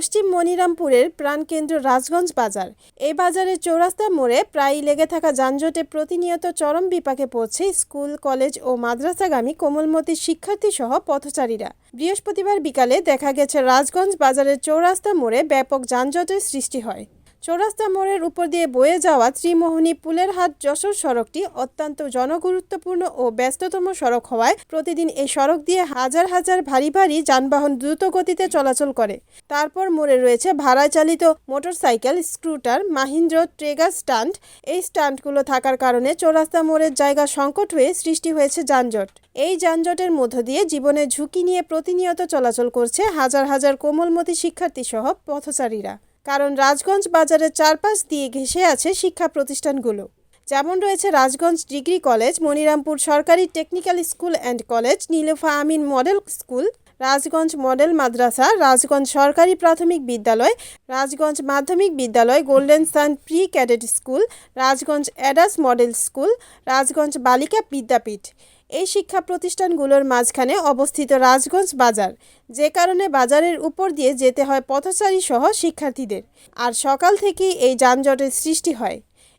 পশ্চিম মনিরামপুরের প্রাণকেন্দ্র রাজগঞ্জ বাজার। এই বাজারের চৌরাস্তা মোড়ে প্রায়ই লেগে থাকা যানজটে প্রতিনিয়ত চরম বিপাকে পড়ছে স্কুল, কলেজ ও মাদ্রাসাগামী কোমলমতি শিক্ষার্থীসহ পথচারীরা। বৃহস্পতিবার বিকালে দেখা গেছে রাজগঞ্জ বাজারের চৌরাস্তা মোড়ে ব্যাপক যানজটের সৃষ্টি হয়। চৌরাস্তা মোড়ের উপর দিয়ে বয়ে যাওয়া ত্রিমোহনী পুলেরহাট যশোর সড়কটি অত্যন্ত জনগুরুত্বপূর্ণ ও ব্যস্ততম সড়ক হওয়ায় প্রতিদিন এই সড়ক দিয়ে হাজার হাজার ভারী ভারী যানবাহন দ্রুত গতিতে চলাচল করে। তারপর মোড়ে রয়েছে ভাড়ায় চালিত মোটরসাইকেল, স্কুটার, মাহিন্দ্র ট্রেগার স্ট্যান্ড। এই স্ট্যান্ডগুলো থাকার কারণে চৌরাস্তা মোড়ের জায়গা সংকট হয়ে সৃষ্টি হয়েছে যানজট। এই যানজটের মধ্য দিয়ে জীবনের ঝুঁকি নিয়ে প্রতিনিয়ত চলাচল করছে হাজার হাজার কোমলমতি শিক্ষার্থীসহ পথচারীরা। কারণ রাজগঞ্জ বাজারের চারপাশ দিয়ে ঘেঁষে আছে শিক্ষা প্রতিষ্ঠানগুলো, যেমন রয়েছে রাজগঞ্জ ডিগ্রি কলেজ, মনিরামপুর সরকারি technical school and college, Nilufa Amin model school, Rajganj model মাদ্রাসা, রাজগঞ্জ সরকারি প্রাথমিক বিদ্যালয়, রাজগঞ্জ মাধ্যমিক বিদ্যালয়, golden sun pre cadet school, Rajganj অ্যাডাস মডেল স্কুল, রাজগঞ্জ বালিকা বিদ্যাপীঠ। এই শিক্ষা প্রতিষ্ঠানগুলোর মাঝখানে অবস্থিত রাজগঞ্জ বাজার, যে কারণে বাজারের উপর দিয়ে যেতে হয় পথচারী সহ শিক্ষার্থীদের। আর সকাল থেকেই এই যানজটের সৃষ্টি হয়।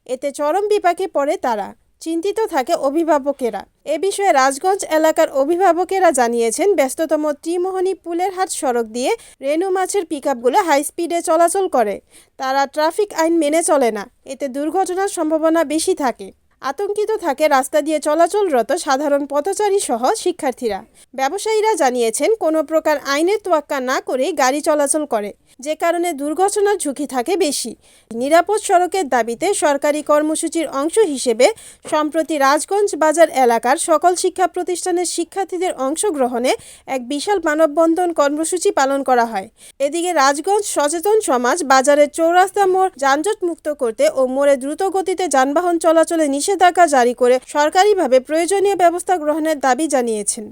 এতে চরম বিপাকে পড়ে তারা। চিন্তিত থাকে অভিভাবকেরা। এ বিষয়ে রাজগঞ্জ এলাকার অভিভাবকেরা জানিয়েছেন, ব্যস্ততম ত্রিমোহনী পুলেরহাট সড়ক দিয়ে রেনু মাছের পিকআপগুলো হাই স্পিডে চলাচল করে। তারা ট্রাফিক আইন মেনে চলে না। এতে দুর্ঘটনার সম্ভাবনা বেশি থাকে। আতঙ্কিত থাকে রাস্তা দিয়ে চলাচলরত সাধারণ পথচারী সহ শিক্ষার্থীরা। ব্যবসায়ীরা জানিয়েছেন, কোনো প্রকার আইনের তোয়াক্কা না করেই গাড়ি চলাচল করে, যে কারণে দুর্ঘটনার ঝুঁকি থাকে বেশি। নিরাপদ সড়কের দাবিতে সরকারি কর্মসূচির অংশ হিসেবে সম্প্রতি রাজগঞ্জ বাজার এলাকার সকল শিক্ষা প্রতিষ্ঠানের শিক্ষার্থীদের অংশগ্রহণে এক বিশাল মানববন্ধন কর্মসূচি পালন করা হয়। এদিকে রাজগঞ্জ সচেতন সমাজ বাজারের চৌরাস্তা মোড় যানজট মুক্ত করতে ও মোড়ে দ্রুত গতিতে যানবাহন চলাচলে নিষেধাজ্ঞা জারি করে সরকারিভাবে প্রয়োজনীয় ব্যবস্থা গ্রহণের দাবি জানিয়েছেন।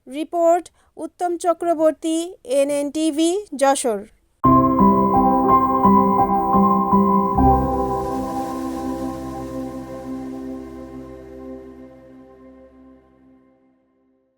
রিপোর্ট উত্তম চক্রবর্তী, NNTV, যশোর।